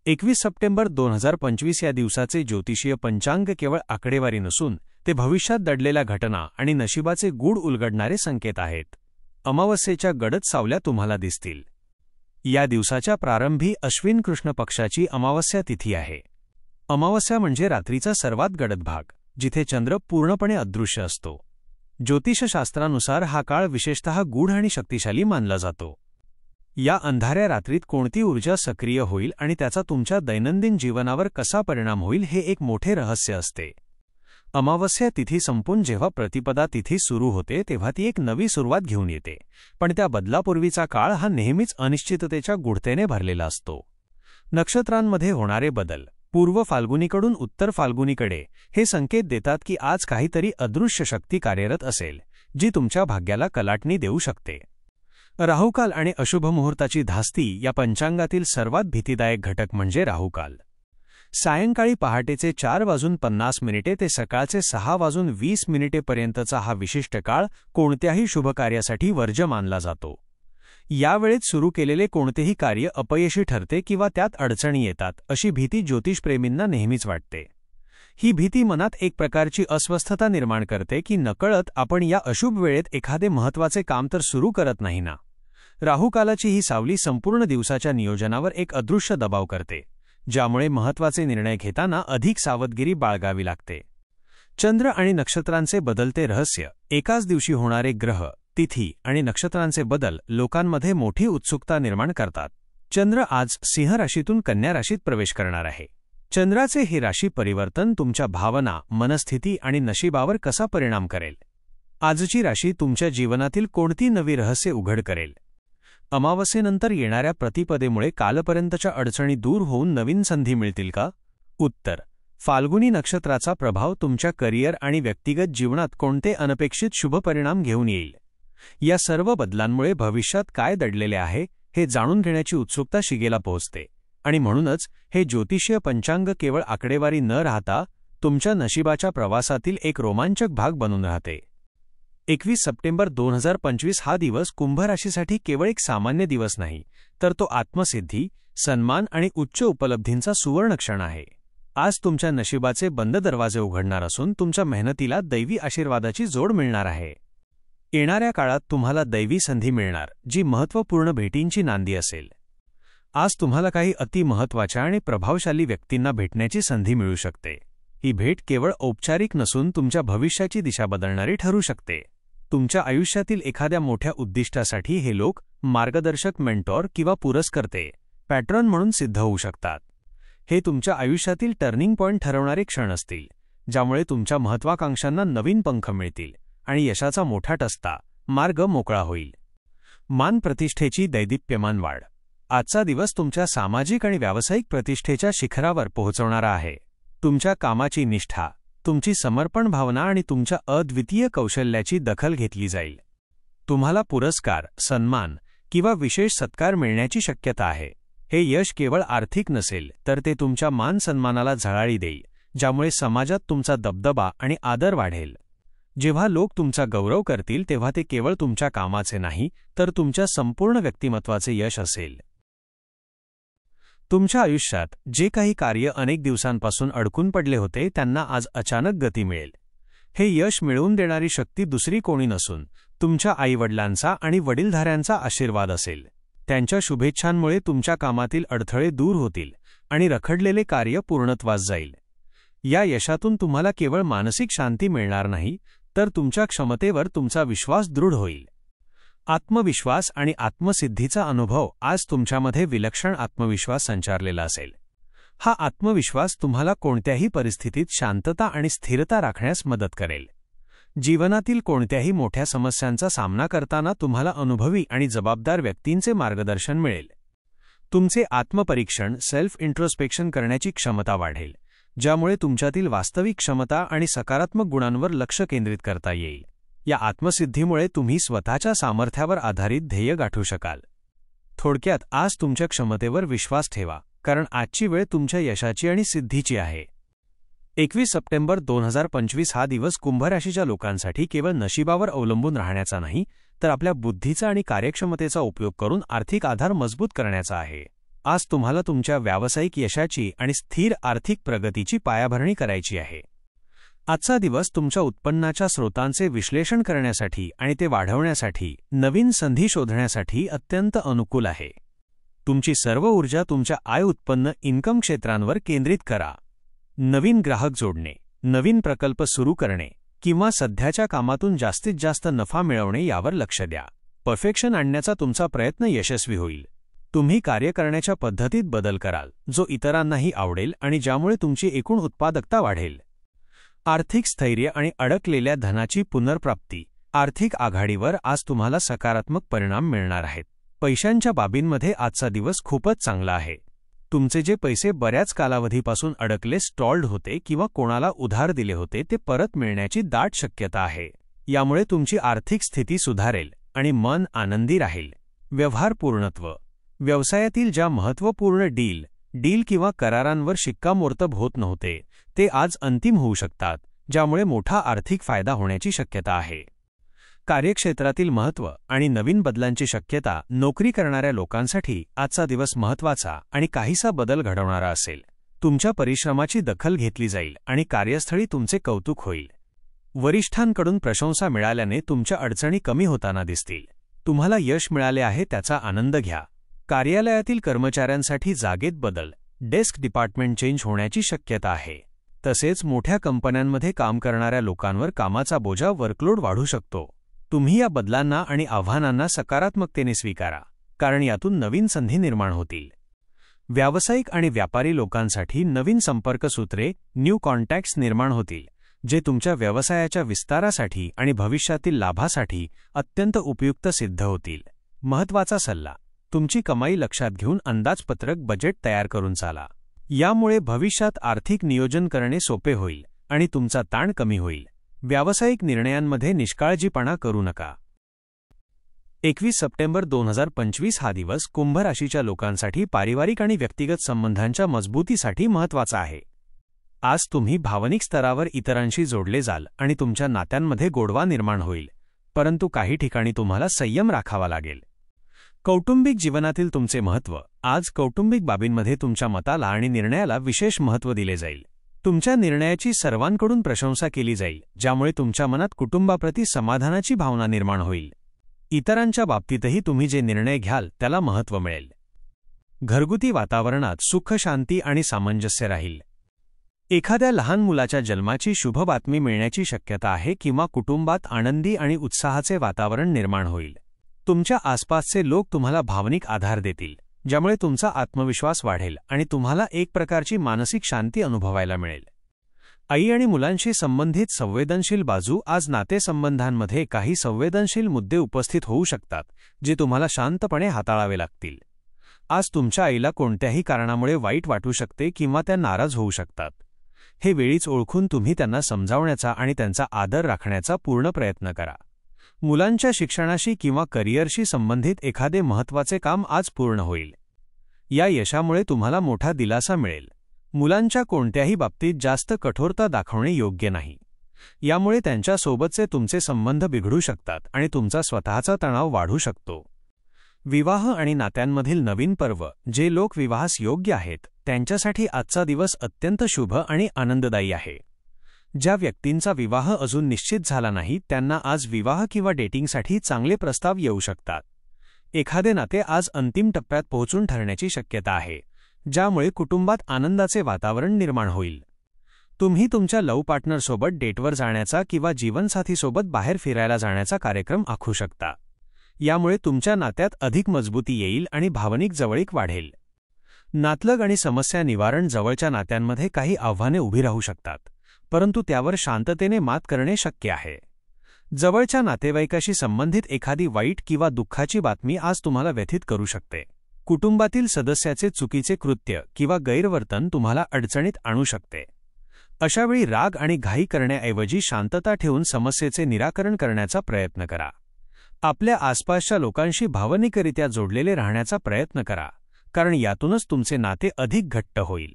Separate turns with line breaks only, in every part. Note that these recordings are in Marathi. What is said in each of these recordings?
21 सप्टेंबर 2025 या दिवसाचे ज्योतिषीय पंचांग केवळ आकडेवारी नसून ते भविष्यात दडलेल्या घटना आणि नशिबाचे गूढ उलगडणारे संकेत आहेत. अमावस्येच्या गडद सावल्या तुम्हाला दिसतील. या दिवसाच्या प्रारंभी अश्विन कृष्ण पक्षाची अमावस्या तिथी आहे. अमावस्या म्हणजे रात्रीचा सर्वात गडद भाग, जिथे चंद्र पूर्णपणे अदृश्य असतो. ज्योतिषशास्त्रानुसार हा काळ विशेषतः गूढ आणि शक्तिशाली मानला जातो. या अंधाऱ्या रात्रीत कोणती ऊर्जा सक्रिय होईल आणि त्याचा तुमच्या दैनंदिन जीवनावर कसा परिणाम होईल हे एक मोठे रहस्य असते. अमावस्या तिथी संपून जेव्हा प्रतिपदा तिथी सुरू होते तेव्हा ती एक नवी सुरुवात घेऊन येते, पण त्या बदलापूर्वीचा काळ हा नेहमीच अनिश्चिततेच्या गूढतेने भरलेला असतो. नक्षत्रांमध्ये होणारे बदल पूर्व फाल्गुनीकडून उत्तर फाल्गुनीकडे हे संकेत देतात की आज काहीतरी अदृश्य शक्ती कार्यरत असेल, जी तुमच्या भाग्याला कलाटणी देऊ शकते. राहुकाल आणि अशुभ मुहूर्ताची धास्ती या पंचांगातील सर्वात भीतीदायक घटक म्हणजे राहुकाल. सायंकाळी पहाटेचे 4:50 ते सकाळचे 6:20 पर्यंतचा हा विशिष्ट काळ कोणत्याही शुभ कार्यासाठी वर्ज्य मानला जातो. यावेळेत सुरू केलेले कोणतेही कार्य अपयशी ठरते किंवा त्यात अडचणी येतात अशी भीती ज्योतिषप्रेमींना नेहमीच वाटते. ही भीती मनात एक प्रकारची अस्वस्थता निर्माण करते की नकळत आपण या अशुभ वेळेत एखादे महत्त्वाचे काम तर सुरू करत नाही ना. राहुकालाची ही सावली संपूर्ण दिवसाच्या नियोजनावर एक अदृश्य दबाव करते, ज्यामुळे महत्त्वाचे निर्णय घेताना अधिक सावधगिरी बाळगावी लागते. चंद्र आणि नक्षत्रांचे बदलते रहस्य. एकाच दिवशी होणारे ग्रह, तिथी आणि नक्षत्रांचे बदल लोकांमध्ये मोठी उत्सुकता निर्माण करतात. चंद्र आज सिंह राशीतून कन्या राशीत प्रवेश करणार आहे. चंद्राचे हे राशी परिवर्तन तुमच्या भावना, मनस्थिती आणि नशिबावर कसा परिणाम करेल? आजची राशी तुमच्या जीवनातील कोणती नवी रहस्य उघड करेल? अमावस्येनंतर येणाऱ्या प्रतिपदेमुळे कालपर्यंतच्या अडचणी दूर होऊन नवीन संधी मिळतील का? उत्तर: फाल्गुनी नक्षत्राचा प्रभाव तुमच्या करिअर आणि व्यक्तिगत जीवनात कोणते अनपेक्षित शुभ परिणाम घेऊन येईल? या सर्व बदलांमुळे भविष्यात काय दडलेले आहे हे जाणून घेण्याची उत्सुकता शिगेला पोहोचते, आणि म्हणूनच हे ज्योतिषीय पंचांग केवळ आकडेवारी न राहता तुमच्या नशिबाच्या प्रवासातील एक रोमांचक भाग बनून राहते. 21 सप्टेंबर 2025 हा दिवस कुंभ राशीसाठी केवळ एक सामान्य दिवस नाही, तर तो आत्मसिद्धी, सन्मान आणि उच्च उपलब्धींचा सुवर्ण क्षण आहे. आज तुमच्या नशिबाचे बंद दरवाजे उघडणार असून तुमच्या मेहनतीला दैवी आशीर्वादाची जोड मिळणार आहे. येणाऱ्या काळात तुम्हाला दैवी संधी मिळणार, जी महत्त्वपूर्ण भेटींची नांदी असेल. आज तुम्हाला काही अतिमहत्त्वाच्या आणि प्रभावशाली व्यक्तींना भेटण्याची संधी मिळू शकते. ही भेट केवळ औपचारिक नसून तुमच्या भविष्याची दिशा बदलणारी ठरू शकते. तुमच्या आयुष्यातील एखाद्या मोठ्या उद्दिष्टासाठी हे लोक मार्गदर्शक, मेंटॉर किंवा पुरस्कर्ते, पॅट्रन म्हणून सिद्ध होऊ शकतात. हे तुमच्या आयुष्यातील टर्निंग पॉइंट ठरवणारे क्षण असतील, ज्यामुळे तुमच्या महत्त्वाकांक्षांना नवीन पंख मिळतील आणि यशाचा मोठा टस्ता मार्ग मोकळा होईल. मान प्रतिष्ठेची दैदिप्यमान वाढ. आजचा दिवस तुमच्या सामाजिक आणि व्यावसायिक प्रतिष्ठेच्या शिखरावर पोहोचवणारा आहे. तुमच्या कामाची निष्ठा, तुमची समर्पण भावना आणि तुमच्या अद्वितीय कौशल्याची दखल घेतली जाईल. तुम्हाला पुरस्कार, सन्मान किंवा विशेष सत्कार मिळण्याची शक्यता आहे. हे यश केवळ आर्थिक नसेल, तर ते तुमच्या मान सन्मानाला झळाळी देईल, ज्यामुळे समाजात तुमचा दबदबा आणि आदर वाढेल. जेव्हा लोक तुमचा गौरव करतील तेव्हा ते केवळ तुमच्या कामाचे नाही, तर तुमच्या संपूर्ण व्यक्तिमत्वाचे यश असेल. तुमच्या आयुष्यात जे काही कार्य अनेक दिवसांपासून अडकून पडले होते त्यांना आज अचानक गती मिळेल. हे यश मिळवून देणारी शक्ती दुसरी कोणी नसून तुमच्या आईवडिलांचा आणि वडीलधाऱ्यांचा आशीर्वाद असेल. त्यांच्या शुभेच्छांमुळे तुमच्या कामातील अडथळे दूर होतील आणि रखडलेले कार्य पूर्णत्वास जाईल. या यशातून तुम्हाला केवळ मानसिक शांती मिळणार नाही, तर तुमच्या क्षमतेवर तुमचा विश्वास दृढ होईल. आत्मविश्वास आणि आत्मसिद्धीचा अनुभव. आज तुमच्यामध्ये विलक्षण आत्मविश्वास संचारलेला असेल. हा आत्मविश्वास तुम्हाला कोणत्याही परिस्थितीत शांतता आणि स्थिरता राखण्यास मदत करेल. जीवनातील कोणत्याही मोठ्या समस्यांचा सामना करताना तुम्हाला अनुभवी आणि जबाबदार व्यक्तींचे मार्गदर्शन मिळेल. तुमचे आत्मपरीक्षण, सेल्फ इंट्रोस्पेक्शन करण्याची क्षमता वाढेल, ज्यामुळे तुमच्यातील वास्तविक क्षमता आणि सकारात्मक गुणांवर लक्ष केंद्रित करता येईल. या आत्मसिद्धीमुळे तुम्ही स्वतःच्या सामर्थ्यावर आधारित ध्येय गाठू शकाल. थोडक्यात, आज तुमच्या क्षमतेवर विश्वास ठेवा, कारण आजची वेळ तुमच्या यशाची आणि सिद्धीची आहे. 21 सप्टेंबर 2025 हा दिवस कुंभ राशीच्या लोकांसाठी केवळ नशिबावर अवलंबून राहण्याचा नाही, तर आपल्या बुद्धीचा आणि कार्यक्षमतेचा उपयोग करून आर्थिक आधार मजबूत करण्याचा आहे. आज तुम्हाला तुमच्या व्यावसायिक यशाची आणि स्थिर आर्थिक प्रगतीची पायाभरणी करायची आहे. आजचा दिवस तुमच्या उत्पन्नाच्या स्रोतांचे विश्लेषण करण्यासाठी आणि ते वाढवण्यासाठी, नवीन संधी शोधण्यासाठी अत्यंत अनुकूल आहे. तुमची सर्व ऊर्जा तुमच्या आय उत्पन्न इन्कम क्षेत्रांवर केंद्रित करा. नवीन ग्राहक जोडणे, नवीन प्रकल्प सुरू करणे किंवा सध्याच्या कामातून जास्तीत जास्त नफा मिळवणे यावर लक्ष द्या. परफेक्शन आणण्याचा तुमचा प्रयत्न यशस्वी होईल. तुम्ही कार्य करण्याच्या पद्धतीत बदल कराल, जो इतरांनाही आवडेल आणि ज्यामुळे तुमची एकूण उत्पादकता वाढेल. आर्थिक स्थैर्य आणि अडकलेल्या धनाची पुनर्प्राप्ती. आर्थिक आघाडीवर आज तुम्हाला सकारात्मक परिणाम मिळणार आहेत. पैशांच्या बाबींमध्ये आजचा दिवस खूपच चांगला आहे. तुमचे जे पैसे बऱ्याच कालावधीपासून अडकले, स्टॉल्ड होते किंवा कोणाला उधार दिले होते, ते परत मिळण्याची दाट शक्यता आहे. यामुळे तुमची आर्थिक स्थिती सुधारेल आणि मन आनंदी राहील. व्यवहार पूर्णत्व. व्यवसायातील ज्या महत्त्वपूर्ण डील किंवा करारांवर शिक्कामोर्तब होत नव्हते, ते आज अंतिम होऊ शकतात, ज्यामुळे मोठा आर्थिक फायदा होण्याची शक्यता आहे. कार्यक्षेत्रातील महत्त्व आणि नवीन बदलांची शक्यता. नोकरी करणाऱ्या लोकांसाठी आजचा दिवस महत्त्वाचा आणि काहीसा बदल घडवणारा असेल. तुमच्या परिश्रमाची दखल घेतली जाईल आणि कार्यस्थळी तुमचे कौतुक होईल. वरिष्ठांकडून प्रशंसा मिळाल्याने तुमच्या अडचणी कमी होताना दिसतील. तुम्हाला यश मिळाले आहे त्याचा आनंद घ्या. कार्यालयातील कर्मचाऱ्यांसाठी जागेत बदल, डेस्क डिपार्टमेंट चेंज होण्याची शक्यता आहे. तसेच मोठ्या कंपन्यांमध्ये काम करणाऱ्या लोकांवर कामाचा बोजा, वर्कलोड वाढू शकतो. तुम्ही या बदलांना आणि आव्हानांना सकारात्मकतेने स्वीकारा, कारण यातून नवीन संधी निर्माण होतील. व्यावसायिक आणि व्यापारी लोकांसाठी नवीन संपर्क सूत्रे, न्यू कॉन्टॅक्ट्स निर्माण होतील, जे तुमच्या व्यवसायाच्या विस्तारासाठी आणि भविष्यातील लाभासाठी अत्यंत उपयुक्त सिद्ध होतील. महत्त्वाचा सल्ला. तुमची कमाई लक्षात घेऊन अंदाजपत्रक बजेट तयार करून चाला. यामुळे भविष्यात आर्थिक नियोजन करणे सोपे होईल आणि तुमचा ताण कमी होईल. व्यावसायिक निर्णयांमध्ये निष्काळजीपणा करू नका. 21 सप्टेंबर 2025 हा दिवस कुंभ राशीच्या लोकांसाठी पारिवारिक आणि व्यक्तिगत संबंधांच्या मजबूतीसाठी महत्त्वाचा आहे. आज तुम्ही भावनिक स्तरावर इतरांशी जोडले जाल आणि तुमच्या नात्यांमध्ये गोडवा निर्माण होईल, परंतु काही ठिकाणी तुम्हाला संयम राखावा लागेल. कौटुंबिक जीवनातील तुमचे महत्त्व. आज कौटुंबिक बाबींमध्ये तुमच्या मताला आणि निर्णयाला विशेष महत्त्व दिले जाईल. तुमच्या निर्णयाची सर्वांकडून प्रशंसा केली जाईल, ज्यामुळे तुमच्या मनात कुटुंबाप्रती समाधानाची भावना निर्माण होईल. इतरांच्या बाबतीतही तुम्ही जे निर्णय घ्याल त्याला महत्त्व मिळेल. घरगुती वातावरणात सुख, शांती आणि सामंजस्य राहील. एखाद्या लहान मुलाच्या जन्माची शुभ बातमी मिळण्याची शक्यता आहे किंवा कुटुंबात आनंदी आणि उत्साहाचे वातावरण निर्माण होईल. तुमच्या आसपासचे लोक तुम्हाला भावनिक आधार देतील, ज्यामुळे तुमचा आत्मविश्वास वाढेल आणि तुम्हाला एक प्रकारची मानसिक शांती अनुभवायला मिळेल. आई आणि मुलांशी संबंधित संवेदनशील बाजू. आज नातेसंबंधांमध्ये काही संवेदनशील मुद्दे उपस्थित होऊ शकतात, जे तुम्हाला शांतपणे हाताळावे लागतील. आज तुमच्या आईला कोणत्याही कारणामुळे वाईट वाटू शकते किंवा त्या नाराज होऊ शकतात. हे वेळीच ओळखून तुम्ही त्यांना समजावण्याचा आणि त्यांचा आदर राखण्याचा पूर्ण प्रयत्न करा. मुलांच्या शिक्षणाशी किंवा करिअरशी संबंधित एखादे महत्त्वाचे काम आज पूर्ण होईल. या यशामुळे तुम्हाला मोठा दिलासा मिळेल. मुलांच्या कोणत्याही बाबतीत जास्त कठोरता दाखवणे योग्य नाही. यामुळे त्यांच्यासोबतचे तुमचे संबंध बिघडू शकतात आणि तुमचा स्वतःचा तणाव वाढू शकतो. विवाह आणि नात्यांमधील नवीन पर्व. जे लोक विवाहास योग्य आहेत त्यांच्यासाठी आजचा दिवस अत्यंत शुभ आणि आनंददायी आहे. ज्या व्यक्तींचा विवाह अजून निश्चित झाला नाही त्यांना आज विवाह किंवा डेटिंगसाठी चांगले प्रस्ताव येऊ शकतात. एखादे नाते आज अंतिम टप्प्यात पोहोचून ठरण्याची शक्यता आहे, ज्यामुळे कुटुंबात आनंदाचे वातावरण निर्माण होईल. तुम्ही तुमच्या लव्ह पार्टनरसोबत डेटवर जाण्याचा किंवा जीवनसाथीसोबत बाहेर फिरायला जाण्याचा कार्यक्रम आखू शकता. यामुळे तुमच्या नात्यात अधिक मजबूती येईल आणि भावनिक जवळीक वाढेल. नातलग आणि समस्या निवारण. जवळच्या नात्यांमध्ये काही आव्हाने उभी राहू शकतात, परंतु त्यावर शांततेने मात करणे शक्य आहे. जवळच्या नातेवाईकाशी संबंधित एखादी वाईट किंवा दुःखाची बातमी आज तुम्हाला व्यथित करू शकते. कुटुंबातील सदस्याचे चुकीचे कृत्य किंवा गैरवर्तन तुम्हाला अडचणीत आणू शकते. अशावेळी राग आणि घाई करण्याऐवजी शांतता ठेवून समस्येचे निराकरण करण्याचा प्रयत्न करा. आपल्या आसपासच्या लोकांशी भावनिकरित्या जोडलेले राहण्याचा प्रयत्न करा, कारण यातूनच तुमचे नाते अधिक घट्ट होईल.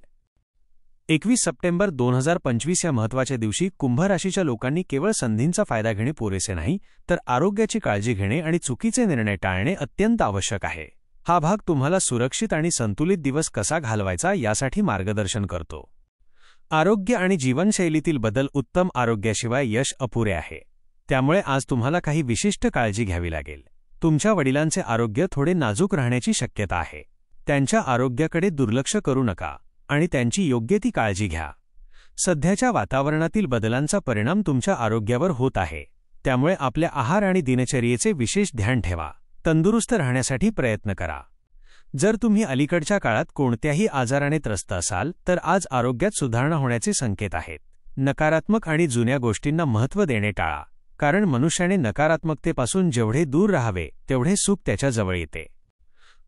21 सप्टेंबर 2025 या महत्त्वाच्या दिवशी कुंभ राशीच्या लोकांनी केवळ संधींचा फायदा घेणे पुरेसे नाही, तर आरोग्याची काळजी घेणे आणि चुकीचे निर्णय टाळणे अत्यंत आवश्यक आहे. हा भाग तुम्हाला सुरक्षित आणि संतुलित दिवस कसा घालवायचा यासाठी मार्गदर्शन करतो. आरोग्य आणि जीवनशैलीतील बदल. उत्तम आरोग्याशिवाय यश अपुरे आहे. त्यामुळे आज तुम्हाला काही विशिष्ट काळजी घ्यावी लागेल. तुमच्या वडिलांचे आरोग्य थोडे नाजूक राहण्याची शक्यता आहे. त्यांच्या आरोग्याकडे दुर्लक्ष करू नका आणि त्यांची योग्य ती काळजी घ्या. सध्याच्या वातावरणातील बदलांचा परिणाम तुमच्या आरोग्यावर होत आहे. त्यामुळे आपल्या आहार आणि दिनचर्येचे विशेष ध्यान ठेवा. तंदुरुस्त राहण्यासाठी प्रयत्न करा. जर तुम्ही अलीकडच्या काळात कोणत्याही आजाराने त्रस्त असाल तर आज आरोग्यात सुधारणा होण्याचे संकेत आहेत. नकारात्मक आणि जुन्या गोष्टींना महत्त्व देणे टाळा, कारण मनुष्याने नकारात्मकतेपासून जेवढे दूर राहावे तेवढे सुख त्याच्या जवळ येते.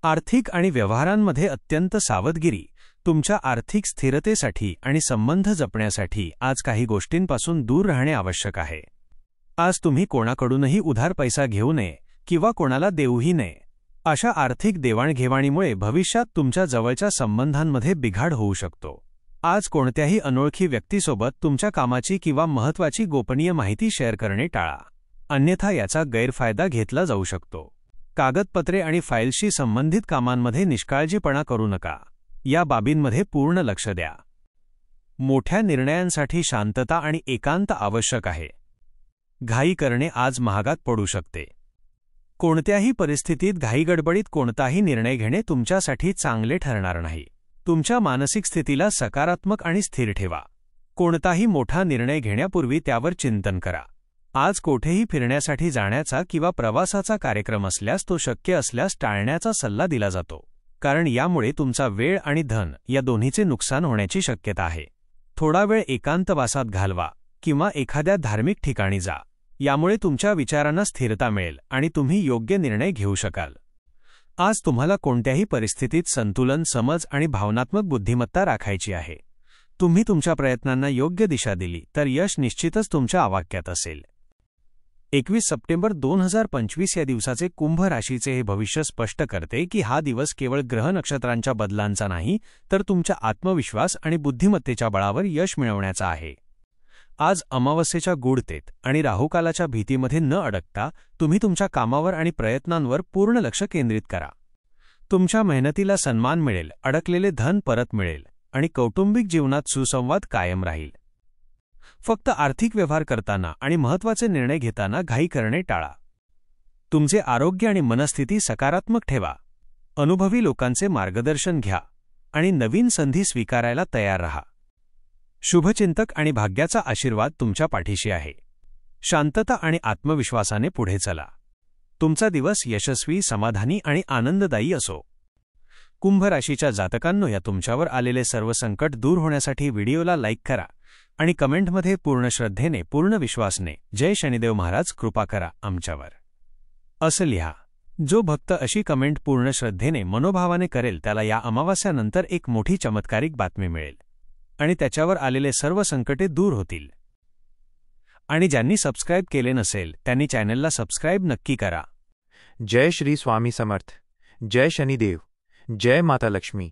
आर्थिक आणि व्यवहारांमध्ये अत्यंत सावधगिरी. तुमच्या आर्थिक स्थिरतेसाठी आणि संबंध जपण्यासाठी आज काही गोष्टींपासून दूर राहणे आवश्यक आहे. आज तुम्ही कोणाकडूनही उधार पैसा घेऊ नये किंवा कोणाला देऊही नये. अशा आर्थिक देवाणघेवाणीमुळे भविष्यात तुमच्या जवळच्या संबंधांमध्ये बिघाड होऊ शकतो. आज कोणत्याही अनोळखी व्यक्तीसोबत तुमच्या कामाची किंवा महत्त्वाची गोपनीय माहिती शेअर करणे टाळा, अन्यथा याचा गैरफायदा घेतला जाऊ शकतो. कागदपत्रे आणि फाईलशी संबंधित कामांमध्ये निष्काळजीपणा करू नका. या बाबींमध्ये पूर्ण लक्ष द्या. मोठ्या निर्णयांसाठी शांतता आणि एकांत आवश्यक आहे. घाई करणे आज महागात पडू शकते. कोणत्याही परिस्थितीत घाईगडबडीत कोणताही निर्णय घेणे तुमच्यासाठी चांगले ठरणार नाही. तुमच्या मानसिक स्थितीला सकारात्मक आणि स्थिर ठेवा. कोणताही मोठा निर्णय घेण्यापूर्वी त्यावर चिंतन करा. आज कोठेही फिरण्यासाठी जाण्याचा किंवा प्रवासाचा कार्यक्रम असल्यास तो शक्य असल्यास टाळण्याचा सल्ला दिला जातो, कारण यामुळे तुमचा वेळ आणि धन या दोन्हीचे नुकसान होण्याची शक्यता आहे. थोडा वेळ एकांतवासात घालवा किंवा एखाद्या धार्मिक ठिकाणी जा. यामुळे तुमच्या विचारांना स्थिरता मिळेल आणि तुम्ही योग्य निर्णय घेऊ शकाल. आज तुम्हाला कोणत्याही परिस्थितीत संतुलन, समज आणि भावनात्मक बुद्धिमत्ता राखायची आहे. तुम्ही तुमच्या प्रयत्नांना योग्य दिशा दिली तर यश निश्चितच तुमच्या आवाक्यात असेल. 21 सप्टेंबर 2025 या दिवसाचे कुंभ राशीचे हे भविष्य स्पष्ट करते की हा दिवस केवळ ग्रह नक्षत्रांच्या बदलांचा नाही, तर तुमच्या आत्मविश्वास आणि बुद्धिमत्तेच्या बळावर यश मिळवण्याचा आहे. आज अमावस्येच्या गूढतेत आणि राहुकालाच्या भीतीमध्ये न अडकता तुम्ही तुमच्या कामावर आणि प्रयत्नांवर पूर्ण लक्ष केंद्रित करा. तुमच्या मेहनतीला सन्मान मिळेल, अडकलेले धन परत मिळेल आणि कौटुंबिक जीवनात सुसंवाद कायम राहील. फक्त आर्थिक व्यवहार करताना आणि महत्त्वाचे निर्णय घेताना घाई करणे टाळा. तुमचे आरोग्य आणि मनस्थिती सकारात्मक ठेवा. अनुभवी लोकांचे मार्गदर्शन घ्या आणि नवीन संधी स्वीकारायला तयार रहा. शुभचिंतक आणि भाग्याचा आशीर्वाद तुमच्या पाठीशी आहे. शांतता आणि आत्मविश्वासाने पुढे चला. तुमचा दिवस यशस्वी, समाधानी आणि आनंददायी असो. कुंभ राशीच्या जातकांनो, या तुमच्यावर आलेले सर्व संकट दूर होण्यासाठी व्हिडिओला लाईक करा आणि कमेंटमध्ये पूर्ण श्रद्धेने, पूर्ण विश्वासने जय शनिदेव महाराज कृपा करा आमच्यावर असं लिहा. जो भक्त अशी कमेंट पूर्ण श्रद्धेने, मनोभावाने करेल त्याला या अमावास्यानंतर एक मोठी चमत्कारिक बातमी मिळेल आणि त्याच्यावर आलेले सर्व संकटे दूर होतील. आणि ज्यांनी सबस्क्राईब केले नसेल त्यांनी चॅनलला सबस्क्राईब नक्की करा.
जय श्री स्वामी समर्थ. जय शनिदेव. जय माता लक्ष्मी.